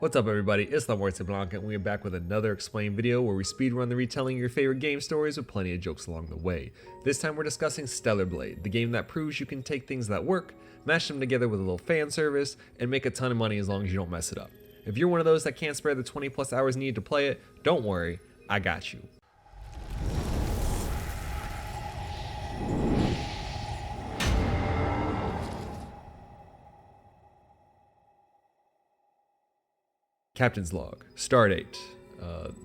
What's up everybody, it's La Muerte Blanca and we are back with another explained video where we speedrun the retelling of your favorite game stories with plenty of jokes along the way. This time we're discussing Stellar Blade, the game that proves you can take things that work, mash them together with a little fan service, and make a ton of money as long as you don't mess it up. If you're one of those that can't spare the 20 plus hours needed to play it, don't worry, I got you. Captain's log. Stardate.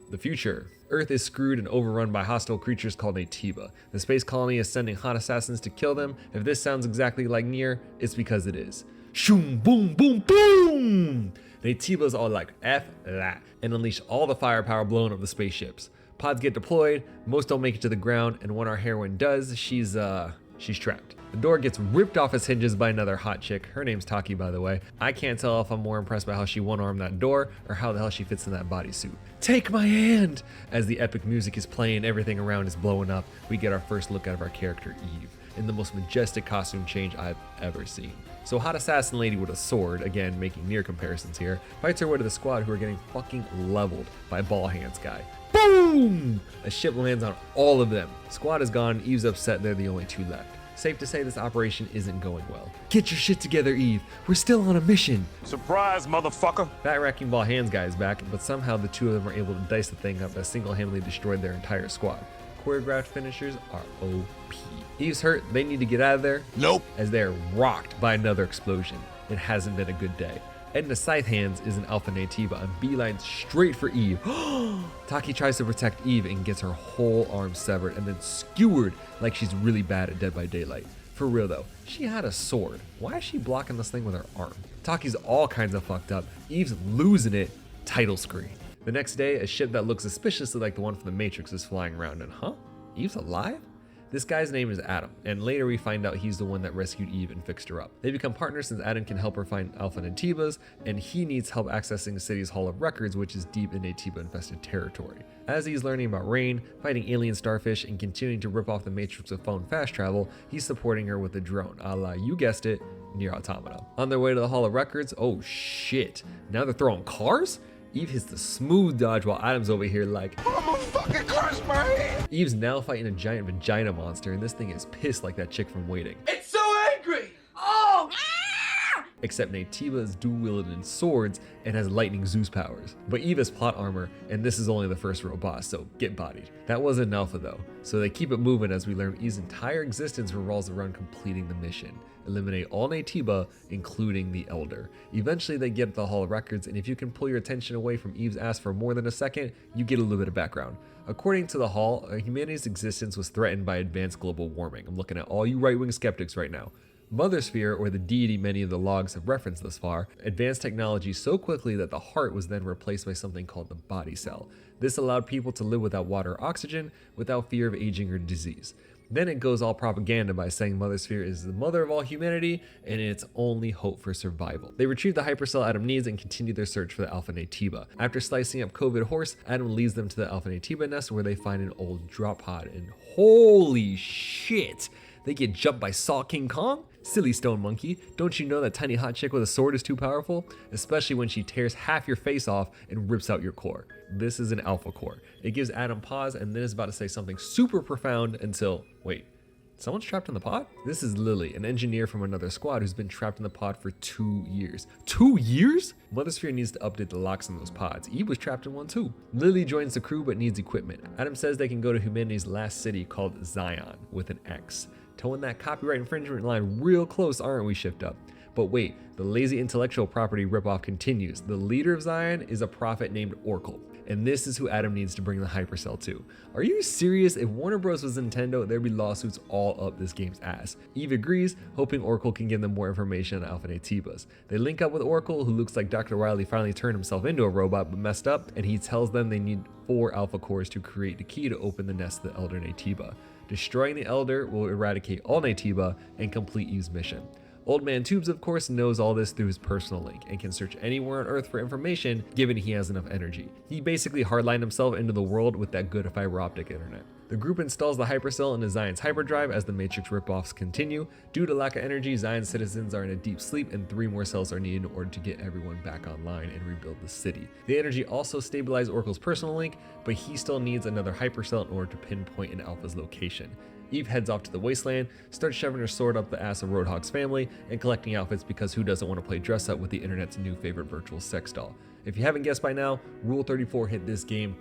The future. Earth is screwed and overrun by hostile creatures called Naytiba. The space colony is sending hot assassins to kill them. If this sounds exactly like Nier, it's because it is. Shoom, boom, boom, boom! Naytibas are like F that and unleash all the firepower blowing up the spaceships. Pods get deployed, most don't make it to the ground, and when our heroine does, she's trapped. The door gets ripped off its hinges by another hot chick. Her name's Taki, by the way. I can't tell if I'm more impressed by how she one-armed that door or how the hell she fits in that bodysuit. Take my hand! As the epic music is playing, everything around is blowing up, we get our first look at our character Eve in the most majestic costume change I've ever seen. So hot assassin lady with a sword, again making Nier comparisons here, fights her way to the squad who are getting fucking leveled by ball hands guy. Boom! A ship lands on all of them. Squad is gone, Eve's upset, they're the only two left. Safe to say this operation isn't going well. Get your shit together, Eve. We're still on a mission. Surprise, motherfucker. That wrecking ball hands guy is back, but somehow the two of them are able to dice the thing up that single-handedly destroyed their entire squad. Choreographed finishers are OP. Eve's hurt, they need to get out of there. Nope. As they are rocked by another explosion. It hasn't been a good day. Edna Scythe Hands is an alpha Naytiba and beelines straight for Eve. Taki tries to protect Eve and gets her whole arm severed and then skewered like she's really bad at Dead by Daylight. For real though, she had a sword. Why is she blocking this thing with her arm? Taki's all kinds of fucked up. Eve's losing it. Title screen. The next day, a ship that looks suspiciously like the one from the Matrix is flying around and Eve's alive? This guy's name is Adam, and later we find out he's the one that rescued Eve and fixed her up. They become partners since Adam can help her find Alpha Naytibas, and he needs help accessing the city's Hall of Records, which is deep in Naytiba-infested territory. As he's learning about Rain, fighting alien starfish, and continuing to rip off the Matrix with phone fast travel, he's supporting her with a drone, a la, you guessed it, Nier Automata. On their way to the Hall of Records, oh shit, now they're throwing cars? Eve hits the smooth dodge while Adam's over here like, I'ma fucking crush my head. Eve's now fighting a giant vagina monster and this thing is pissed like that chick from Waiting. It's so angry. Oh. Except Naytiba is dual-wielding swords and has lightning Zeus powers. But Eve has plot armor, and this is only the first real boss, so get bodied. That wasn't an alpha though, so they keep it moving as we learn Eve's entire existence revolves around completing the mission. Eliminate all Naytiba, including the Elder. Eventually they get to the Hall of Records, and if you can pull your attention away from Eve's ass for more than a second, you get a little bit of background. According to the Hall, humanity's existence was threatened by advanced global warming. I'm looking at all you right-wing skeptics right now. Mother Sphere, or the deity many of the logs have referenced thus far, advanced technology so quickly that the heart was then replaced by something called the body cell. This allowed people to live without water or oxygen, without fear of aging or disease. Then it goes all propaganda by saying Mother Sphere is the mother of all humanity and its only hope for survival. They retrieve the hypercell Adam needs and continue their search for the Alpha Naytiba. After slicing up COVID Horse, Adam leads them to the Alpha Naytiba nest where they find an old drop pod, and holy shit, they get jumped by Saw King Kong? Silly stone monkey, don't you know that tiny hot chick with a sword is too powerful? Especially when she tears half your face off and rips out your core. This is an alpha core. It gives Adam pause and then is about to say something super profound until, wait, someone's trapped in the pod? This is Lily, an engineer from another squad who's been trapped in the pod for 2 years. 2 years? Mother Sphere needs to update the locks on those pods. Eve was trapped in one too. Lily joins the crew but needs equipment. Adam says they can go to humanity's last city called Zion with an X. Towing that copyright infringement line real close, aren't we, Shift Up? But wait, the lazy intellectual property ripoff continues. The leader of Zion is a prophet named Oracle, and this is who Adam needs to bring the hypercell to. Are you serious? If Warner Bros was Nintendo, there'd be lawsuits all up this game's ass. Eve agrees, hoping Oracle can give them more information on Alpha Naytibas. They link up with Oracle, who looks like Dr. Wily finally turned himself into a robot but messed up, and he tells them they need 4 alpha cores to create the key to open the nest of the Elder Naytiba. Destroying the Elder will eradicate all Naytiba and complete Eve's mission. Old Man Tubes, of course, knows all this through his personal link and can search anywhere on Earth for information given he has enough energy. He basically hardlined himself into the world with that good fiber optic internet. The group installs the hypercell into Zion's hyperdrive as the Matrix ripoffs continue. Due to lack of energy, Zion's citizens are in a deep sleep and 3 more cells are needed in order to get everyone back online and rebuild the city. The energy also stabilized Oracle's personal link, but he still needs another hypercell in order to pinpoint an Alpha's location. Eve heads off to the wasteland, starts shoving her sword up the ass of Roadhog's family, and collecting outfits because who doesn't want to play dress up with the internet's new favorite virtual sex doll. If you haven't guessed by now, Rule 34 hit this game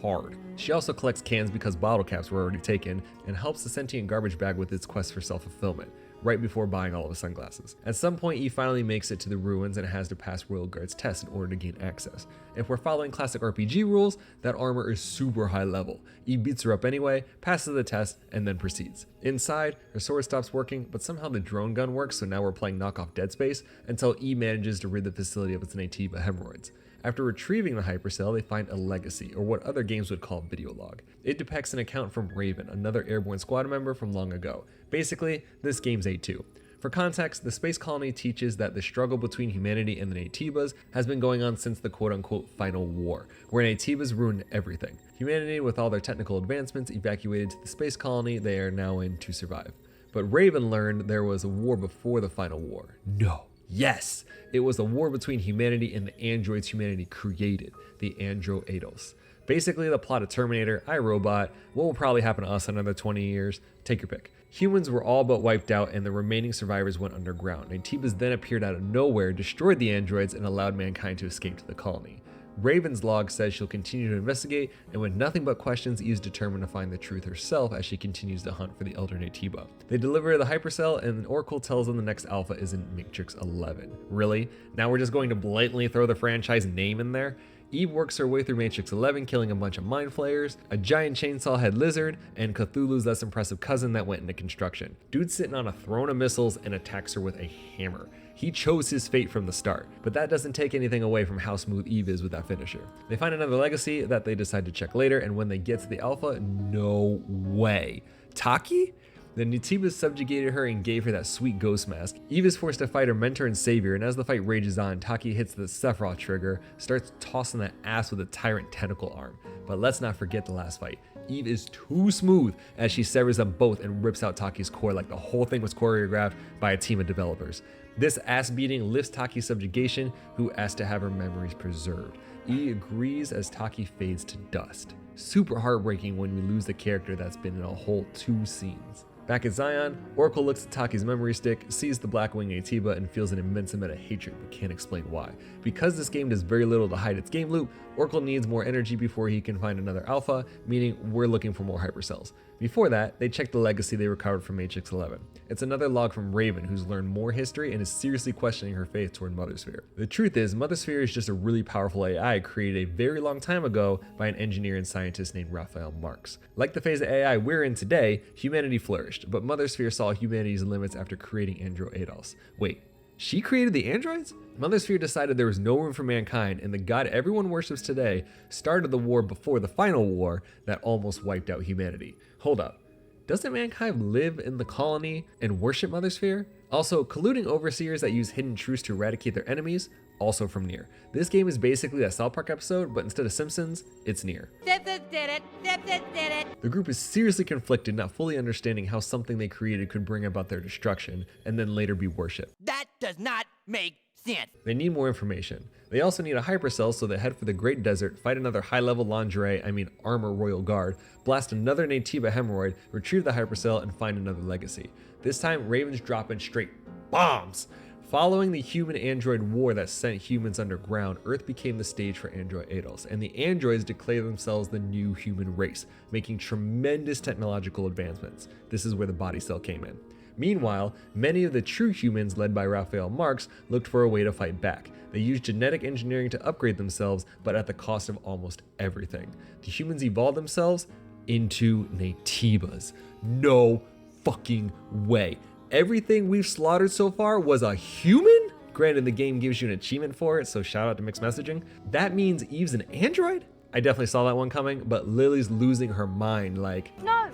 hard. She also collects cans because bottle caps were already taken, and helps the sentient garbage bag with its quest for self-fulfillment, right before buying all of his sunglasses. At some point, Eve finally makes it to the ruins and has to pass Royal Guard's test in order to gain access. If we're following classic RPG rules, that armor is super high level. Eve beats her up anyway, passes the test, and then proceeds. Inside, her sword stops working, but somehow the drone gun works, so now we're playing knockoff Dead Space, until Eve manages to rid the facility of its Naytiba hemorrhoids. After retrieving the hypercell, they find a legacy, or what other games would call video log. It depicts an account from Raven, another airborne squad member from long ago. Basically, this game's A2. For context, the space colony teaches that the struggle between humanity and the Naytibas has been going on since the quote-unquote final war, where Naytibas ruined everything. Humanity, with all their technical advancements, evacuated to the space colony they are now in to survive. But Raven learned there was a war before the final war. No. Yes, it was a war between humanity and the androids humanity created, the Andro Eidos. Basically the plot of Terminator, iRobot, what will probably happen to us in another 20 years, take your pick. Humans were all but wiped out and the remaining survivors went underground. Naytibas then appeared out of nowhere, destroyed the androids, and allowed mankind to escape to the colony. Raven's log says she'll continue to investigate, and with nothing but questions, Eve's determined to find the truth herself as she continues to hunt for the Elder Naytiba. They deliver the hypercell, and Oracle tells them the next alpha is in Matrix 11. Really? Now we're just going to blatantly throw the franchise name in there? Eve works her way through Matrix 11, killing a bunch of mind flayers, a giant chainsaw head lizard, and Cthulhu's less impressive cousin that went into construction. Dude's sitting on a throne of missiles and attacks her with a hammer. He chose his fate from the start, but that doesn't take anything away from how smooth Eve is with that finisher. They find another legacy that they decide to check later, and when they get to the alpha, no way. Taki? The Naytibas subjugated her and gave her that sweet ghost mask. Eve is forced to fight her mentor and savior, and as the fight rages on, Taki hits the Sephiroth trigger, starts tossing that ass with a tyrant tentacle arm. But let's not forget the last fight. Eve is too smooth as she severs them both and rips out Taki's core like the whole thing was choreographed by a team of developers. This ass beating lifts Taki's subjugation, who asks to have her memories preserved. Eve agrees as Taki fades to dust. Super heartbreaking when we lose the character that's been in a whole 2 scenes. Back at Zion, Oracle looks at Taki's memory stick, sees the Blackwing Naytiba, and feels an immense amount of hatred but can't explain why. Because this game does very little to hide its game loop, Oracle needs more energy before he can find another alpha, meaning we're looking for more hypercells. Before that, they check the legacy they recovered from Matrix 11. It's another log from Raven, who's learned more history and is seriously questioning her faith toward Mother Sphere. The truth is, Mother Sphere is just a really powerful AI created a very long time ago by an engineer and scientist named Raphael Marx. Like the phase of AI we're in today, humanity flourished, but Mother Sphere saw humanity's limits after creating Andro Eidos. Wait, she created the androids? Mother Sphere decided there was no room for mankind, and the god everyone worships today started the war before the final war that almost wiped out humanity. Hold up. Doesn't mankind live in the colony and worship Mother Sphere? Also, colluding overseers that use hidden truths to eradicate their enemies, also from Nier. This game is basically a South Park episode, but instead of Simpsons, it's Nier. The group is seriously conflicted, not fully understanding how something they created could bring about their destruction, and then later be worshipped. That does not make sense. They need more information. They also need a hypercell, so they head for the Great Desert, fight another high-level armor royal guard, blast another Naytiba hemorrhoid, retrieve the hypercell, and find another legacy. This time, Raven's dropping straight bombs. Following the human-android war that sent humans underground, Earth became the stage for Andro Eidos, and the androids declare themselves the new human race, making tremendous technological advancements. This is where the body cell came in. Meanwhile, many of the true humans led by Raphael Marx looked for a way to fight back. They used genetic engineering to upgrade themselves, but at the cost of almost everything. The humans evolved themselves into Naytibas. No fucking way. Everything we've slaughtered so far was a human? Granted, the game gives you an achievement for it, so shout out to mixed messaging. That means Eve's an android? I definitely saw that one coming, but Lily's losing her mind like, no,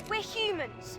we're humans.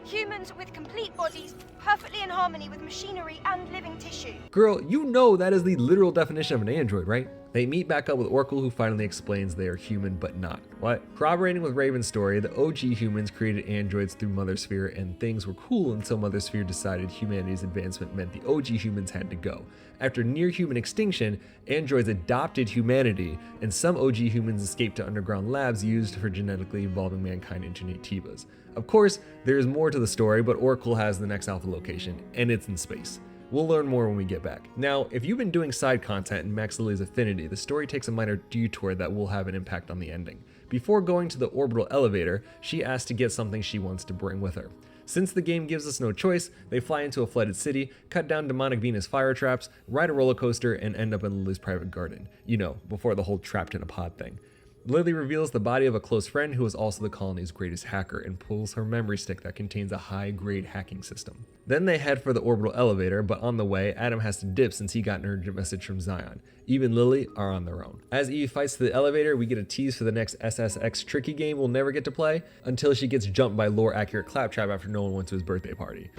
Humans with complete bodies, perfectly in harmony with machinery and living tissue. girl, you know that is the literal definition of an android, right? They meet back up with Oracle, who finally explains they are human but not. What? Corroborating with Raven's story, the OG humans created androids through Mother Sphere, and things were cool until Mother Sphere decided humanity's advancement meant the OG humans had to go. After near-human extinction, androids adopted humanity, and some OG humans escaped to underground labs used for genetically evolving mankind into Naytibas. Of course, there is more to the story, but Oracle has the next Alpha location, and it's in space. We'll learn more when we get back. Now, if you've been doing side content in Max Lily's Affinity, the story takes a minor detour that will have an impact on the ending. Before going to the orbital elevator, she asks to get something she wants to bring with her. Since the game gives us no choice, they fly into a flooded city, cut down demonic Venus fire traps, ride a roller coaster, and end up in Lily's private garden. You know, before the whole trapped in a pod thing. Lily reveals the body of a close friend who is also the colony's greatest hacker and pulls her memory stick that contains a high-grade hacking system. Then they head for the orbital elevator, but on the way, Adam has to dip since he got an urgent message from Zion. Eve and Lily are on their own. As Eve fights to the elevator, we get a tease for the next SSX tricky game we'll never get to play, until she gets jumped by lore-accurate Claptrap after no one went to his birthday party.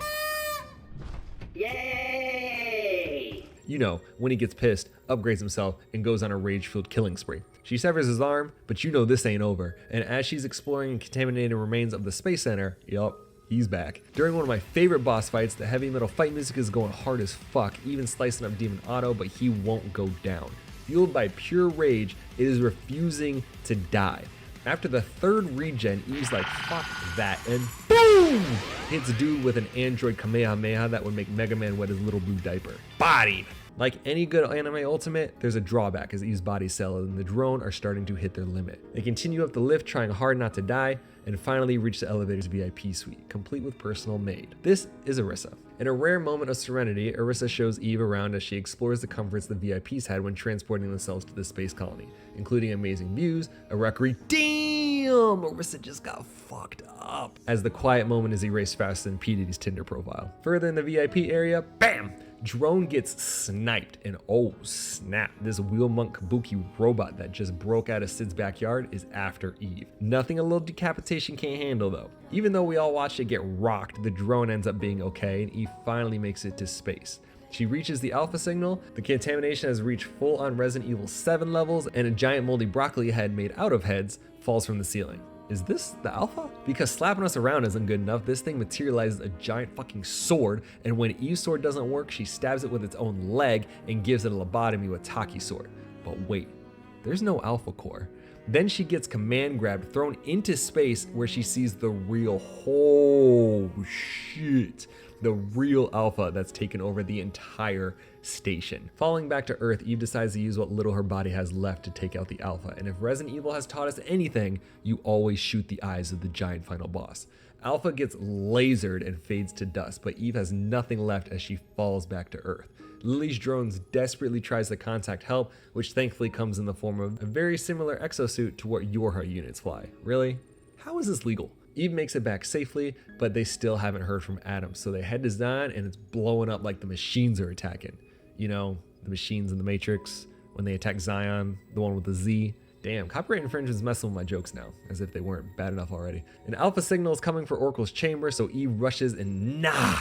Yay! You know, when he gets pissed, upgrades himself, and goes on a rage-filled killing spree. She severs his arm, but you know this ain't over, and as she's exploring contaminated remains of the Space Center, yup, he's back. During one of my favorite boss fights, the heavy metal fight music is going hard as fuck, even slicing up Demon Otto, but he won't go down. Fueled by pure rage, it is refusing to die. After the third regen, Eve's like, fuck that, and boom! Hits dude with an android Kamehameha that would make Mega Man wet his little blue diaper. Bodied! Like any good anime ultimate, there's a drawback as Eve's body cell and the drone are starting to hit their limit. They continue up the lift trying hard not to die, and finally reach the elevator's VIP suite, complete with personal maid. This is Orisa. In a rare moment of serenity, Orisa shows Eve around as she explores the comforts the VIPs had when transporting themselves to the space colony, including amazing views, a record. Damn! Orisa just got fucked up. As the quiet moment is erased faster than P. Diddy's Tinder profile. Further in the VIP area, bam! Drone gets sniped, and oh snap, this wheel monk Kabuki robot that just broke out of Sid's backyard is after Eve. Nothing a little decapitation can't handle though. Even though we all watched it get rocked, the drone ends up being okay, and Eve finally makes it to space. She reaches the alpha signal, the contamination has reached full-on Resident Evil 7 levels, and a giant moldy broccoli head made out of heads falls from the ceiling. Is this the alpha? Because slapping us around isn't good enough, this thing materializes a giant fucking sword, and when Eve's sword doesn't work, she stabs it with its own leg and gives it a lobotomy with Taki's sword. But wait, there's no alpha core. Then she gets command grabbed, thrown into space where she sees the real, oh shit, the real alpha that's taken over the entire station. Falling back to Earth, Eve decides to use what little her body has left to take out the alpha, and if Resident Evil has taught us anything, you always shoot the eyes of the giant final boss. Alpha gets lasered and fades to dust, but Eve has nothing left as she falls back to Earth. Lily's drones desperately tries to contact help, which thankfully comes in the form of a very similar exosuit to what Yorha units fly. Really? How is this legal? Eve makes it back safely, but they still haven't heard from Adam, so they head to Zion and it's blowing up like the machines are attacking. You know, the machines in the Matrix, when they attack Zion, the one with the Z. Damn, copyright infringement's messing with my jokes now, as if they weren't bad enough already. An alpha signal is coming for Oracle's chamber, so Eve rushes and nah!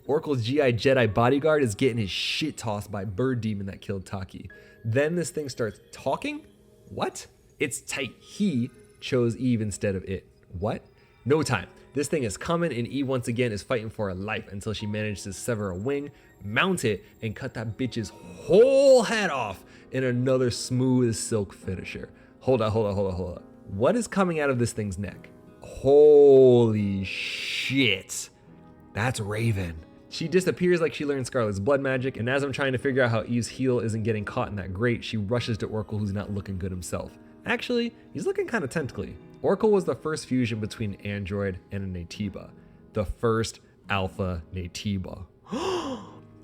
Oracle's GI Jedi bodyguard is getting his shit tossed by Bird Demon that killed Taki. Then this thing starts talking? What? It's tight. He chose Eve instead of it. What? No time. This thing is coming, and Eve once again is fighting for her life until she manages to sever a wing, mount it, and cut that bitch's whole head off in another smooth as silk finisher. Hold up. What is coming out of this thing's neck? Holy shit. That's Raven. She disappears like she learned Scarlet's blood magic, and as I'm trying to figure out how Eve's heel isn't getting caught in that grate, she rushes to Oracle, who's not looking good himself. Actually, he's looking kind of tentacly. Oracle was the first fusion between android and a Naytiba. The first alpha Naytiba.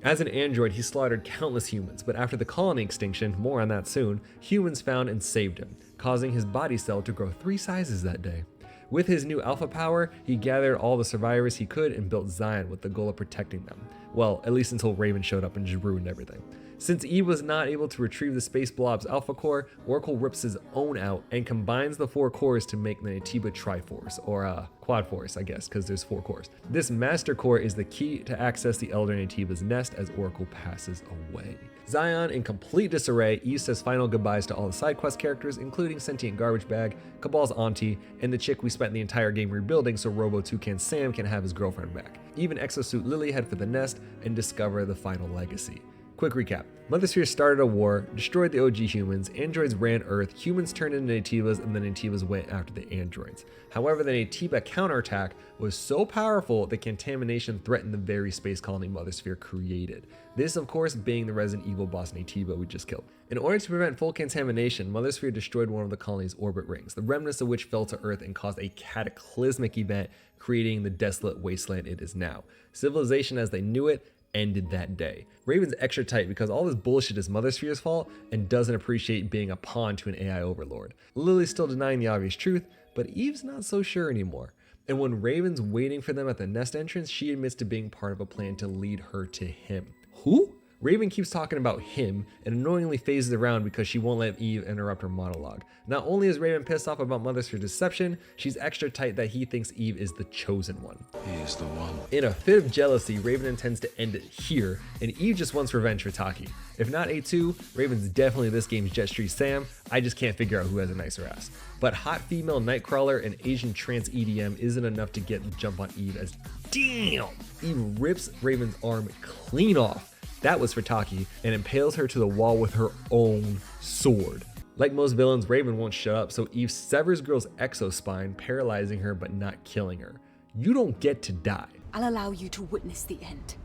As an android, he slaughtered countless humans, but after the colony extinction, more on that soon, humans found and saved him, causing his body cell to grow 3 sizes that day. With his new alpha power, he gathered all the survivors he could and built Zion with the goal of protecting them. Well, at least until Raven showed up and just ruined everything. Since Eve was not able to retrieve the Space Blob's Alpha Core, Oracle rips his own out and combines the 4 cores to make the Naytiba Triforce, or Quad Force, I guess, because there's 4 cores. This Master Core is the key to access the Elder Naytiba's nest as Oracle passes away. Zion in complete disarray, Eve says final goodbyes to all the side quest characters, including Sentient Garbage Bag, Cabal's auntie, and the chick we spent the entire game rebuilding so Robo Toucan Sam can have his girlfriend back. Eve and Exosuit Lily head for the nest and discover the final legacy. Quick recap. Mothersphere started a war, destroyed the OG humans, androids ran Earth, humans turned into Naytibas, and the Naytibas went after the androids. However, the Naytiba counterattack was so powerful that contamination threatened the very space colony Mothersphere created. This, of course, being the Resident Evil boss Naytiba we just killed. In order to prevent full contamination, Mothersphere destroyed one of the colony's orbit rings, the remnants of which fell to Earth and caused a cataclysmic event, creating the desolate wasteland it is now. Civilization as they knew it ended that day. Raven's extra tight because all this bullshit is Mothersphere's fault and doesn't appreciate being a pawn to an AI overlord. Lily's still denying the obvious truth, but Eve's not so sure anymore. And when Raven's waiting for them at the nest entrance, she admits to being part of a plan to lead her to him. Who? Raven keeps talking about him and annoyingly phases around because she won't let Eve interrupt her monologue. Not only is Raven pissed off about Mothersphere's deception, she's extra tight that he thinks Eve is the chosen one. He is the one. In a fit of jealousy, Raven intends to end it here, and Eve just wants revenge for Taki. If not A2, Raven's definitely this game's Jetstreet Sam, I just can't figure out who has a nicer ass. But hot female Nightcrawler and Asian trans EDM isn't enough to get the jump on Eve as damn! Eve rips Raven's arm clean off. That was for Taki, and impales her to the wall with her own sword. Like most villains, Raven won't shut up, so Eve severs Girl's exospine, paralyzing her but not killing her. You don't get to die. I'll allow you to witness the end.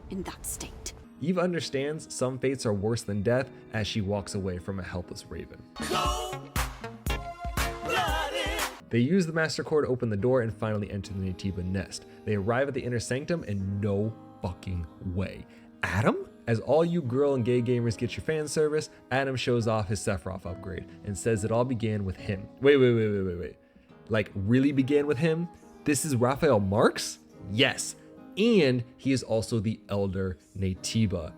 In that state. Eve understands some fates are worse than death as she walks away from a helpless Raven. They use the Master Core to open the door and finally enter the Naytiba nest. They arrive at the inner sanctum and no fucking way. Adam? As all you girl and gay gamers get your fan service, Adam shows off his Sephiroth upgrade and says it all began with him. Wait. Like, really began with him? This is Raphael Marx? Yes. And he is also the Elder Naytiba.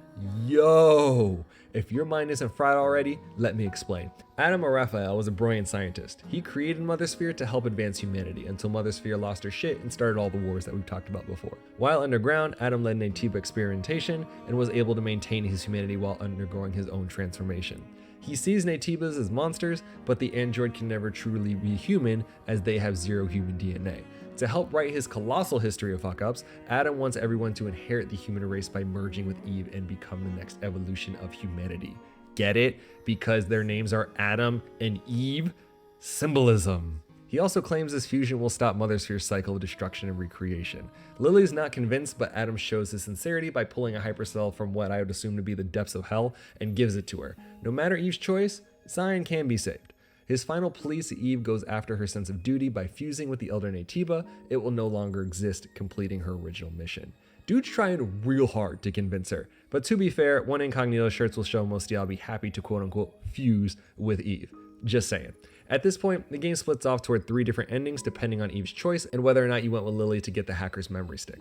Yo! If your mind isn't fried already, let me explain. Adam or Raphael was a brilliant scientist. He created Mothersphere to help advance humanity until Mothersphere lost her shit and started all the wars that we've talked about before. While underground, Adam led Naytiba experimentation and was able to maintain his humanity while undergoing his own transformation. He sees Naytibas as monsters, but the android can never truly be human as they have zero human DNA. To help write his colossal history of fuck-ups, Adam wants everyone to inherit the human race by merging with Eve and become the next evolution of humanity. Get it? Because their names are Adam and Eve? Symbolism. He also claims this fusion will stop Mothersphere's cycle of destruction and recreation. Lily's not convinced, but Adam shows his sincerity by pulling a hypercell from what I would assume to be the depths of hell and gives it to her. No matter Eve's choice, Zion can be saved. His final plea to Eve goes after her sense of duty by fusing with the Elder Naytiba. It will no longer exist, completing her original mission. Dude's trying real hard to convince her, but to be fair, one incognito shirts will show most of y'all be happy to quote-unquote fuse with Eve. Just saying. At this point, the game splits off toward 3 different endings depending on Eve's choice and whether or not you went with Lily to get the hacker's memory stick.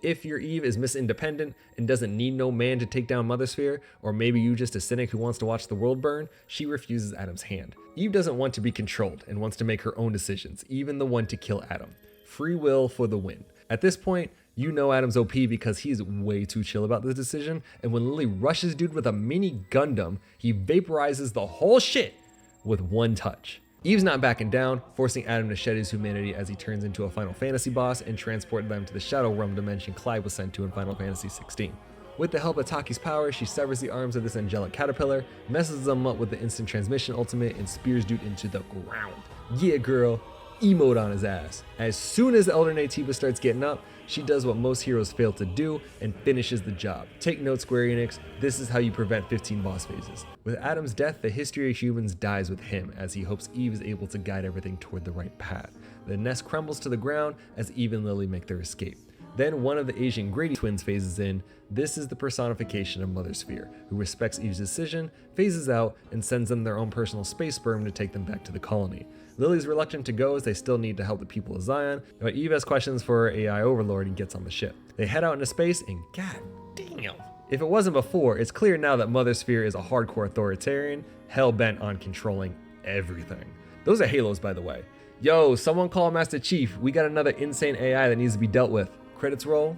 If your Eve is Miss Independent and doesn't need no man to take down Mothersphere, or maybe you just a cynic who wants to watch the world burn, she refuses Adam's hand. Eve doesn't want to be controlled and wants to make her own decisions, even the one to kill Adam. Free will for the win. At this point, you know Adam's OP because he's way too chill about this decision, and when Lily rushes dude with a mini Gundam, he vaporizes the whole shit with one touch. Eve's not backing down, forcing Adam to shed his humanity as he turns into a Final Fantasy boss and transport them to the Shadow Realm dimension Clive was sent to in Final Fantasy XVI. With the help of Taki's power, she severs the arms of this angelic caterpillar, messes them up with the instant transmission ultimate, and spears dude into the ground. Yeah girl, emote on his ass. As soon as the Elder Naytiba starts getting up, she does what most heroes fail to do and finishes the job. Take note, Square Enix, this is how you prevent 15 boss phases. With Adam's death, the history of humans dies with him as he hopes Eve is able to guide everything toward the right path. The nest crumbles to the ground as Eve and Lily make their escape. Then one of the Asian Grady twins phases in. This is the personification of Mothersphere, who respects Eve's decision, phases out, and sends them their own personal space sperm to take them back to the colony. Lily's reluctant to go as they still need to help the people of Zion, but Eve has questions for her AI overlord and gets on the ship. They head out into space and god damn, If it wasn't before, it's clear now that Mother Sphere is a hardcore authoritarian, hell-bent on controlling everything. Those are Halos, by the way. Yo, someone call Master Chief. We got another insane AI that needs to be dealt with. Credits roll,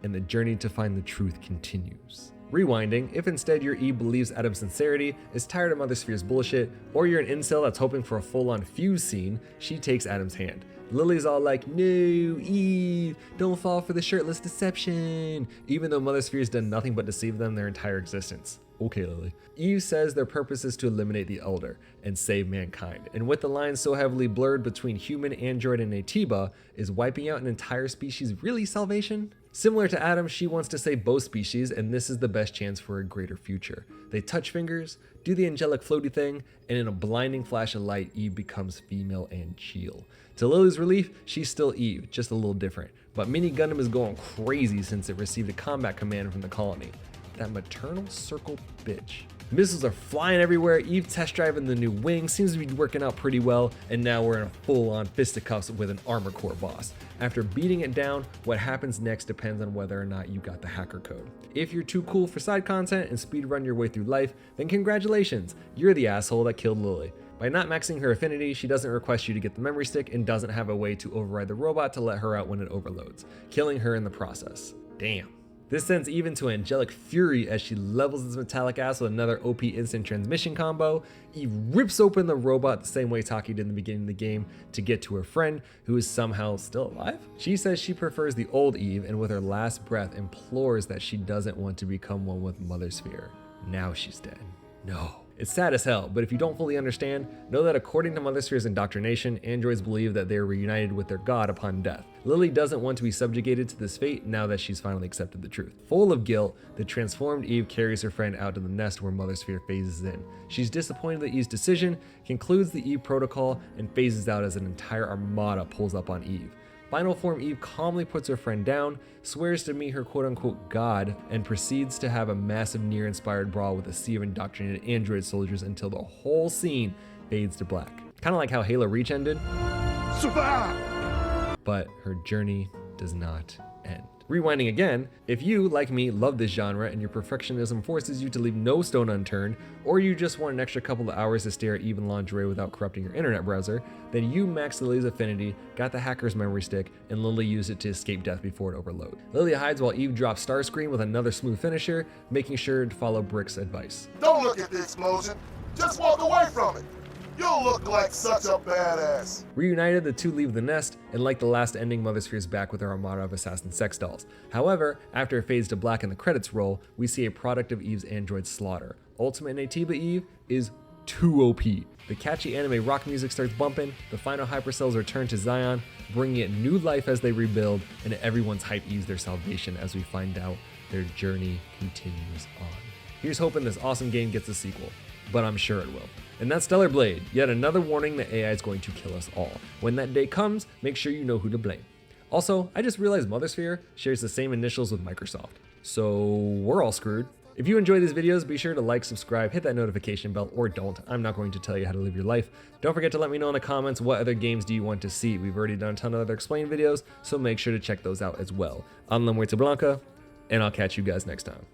and the journey to find the truth continues. Rewinding, if instead your Eve believes Adam's sincerity, is tired of Mother Sphere's bullshit, or you're an incel that's hoping for a full-on fuse scene, she takes Adam's hand. Lily's all like, no, Eve, don't fall for the shirtless deception, even though Mother Sphere's done nothing but deceive them their entire existence. Okay, Lily. Eve says their purpose is to eliminate the Elder and save mankind, and with the lines so heavily blurred between human, android, and Atiba, is wiping out an entire species really salvation? Similar to Adam, she wants to save both species, and this is the best chance for a greater future. They touch fingers, do the angelic floaty thing, and in a blinding flash of light, Eve becomes female and chill. To Lily's relief, she's still Eve, just a little different. But Mini Gundam is going crazy since it received a combat command from the colony. That maternal circle bitch. Missiles are flying everywhere, Eve test driving the new wing seems to be working out pretty well, and now we're in a full-on fisticuffs with an Armor Core boss. After beating it down, what happens next depends on whether or not you got the hacker code. If you're too cool for side content and speedrun your way through life, then congratulations, you're the asshole that killed Lily. By not maxing her affinity, she doesn't request you to get the memory stick and doesn't have a way to override the robot to let her out when it overloads, killing her in the process. Damn. This sends Eve into angelic fury as she levels this metallic ass with another OP instant transmission combo. Eve rips open the robot the same way Taki did in the beginning of the game to get to her friend, who is somehow still alive. She says she prefers the old Eve and with her last breath implores that she doesn't want to become one with Mother Sphere. Now she's dead. No. It's sad as hell, but if you don't fully understand, know that according to Mother Sphere's indoctrination, androids believe that they are reunited with their god upon death. Lily doesn't want to be subjugated to this fate now that she's finally accepted the truth. Full of guilt, the transformed Eve carries her friend out to the nest where Mother Sphere phases in. She's disappointed at Eve's decision, concludes the Eve protocol, and phases out as an entire armada pulls up on Eve. Final form Eve calmly puts her friend down, swears to meet her quote-unquote god, and proceeds to have a massive Nier-inspired brawl with a sea of indoctrinated android soldiers until the whole scene fades to black. Kinda like how Halo Reach ended. Survive! But her journey does not end. Rewinding again, if you, like me, love this genre and your perfectionism forces you to leave no stone unturned, or you just want an extra couple of hours to stare at even lingerie without corrupting your internet browser, then you maxed Lily's affinity, got the hacker's memory stick, and Lily used it to escape death before it overloaded. Lily hides while Eve drops Starscream with another smooth finisher, making sure to follow Brick's advice. Don't look at the explosion. Just walk away from it. You'll look like such a badass. Reunited, the two leave the nest, and like the last ending, Mother Sphere's back with her armada of assassin sex dolls. However, after it fades to black and the credits roll, we see a product of Eve's android slaughter. Ultimate Atiba Eve is too OP. The catchy anime rock music starts bumping, the final hypercells return to Zion, bringing it new life as they rebuild, and everyone's hype Eve's their salvation as we find out their journey continues on. Here's hoping this awesome game gets a sequel, but I'm sure it will. And that's Stellar Blade, yet another warning that AI is going to kill us all. When that day comes, make sure you know who to blame. Also, I just realized Mother Sphere shares the same initials with Microsoft, so we're all screwed. If you enjoy these videos, be sure to like, subscribe, hit that notification bell, or don't. I'm not going to tell you how to live your life. Don't forget to let me know in the comments what other games do you want to see. We've already done a ton of other explain videos, so make sure to check those out as well. I'm La Muerte Blanca, and I'll catch you guys next time.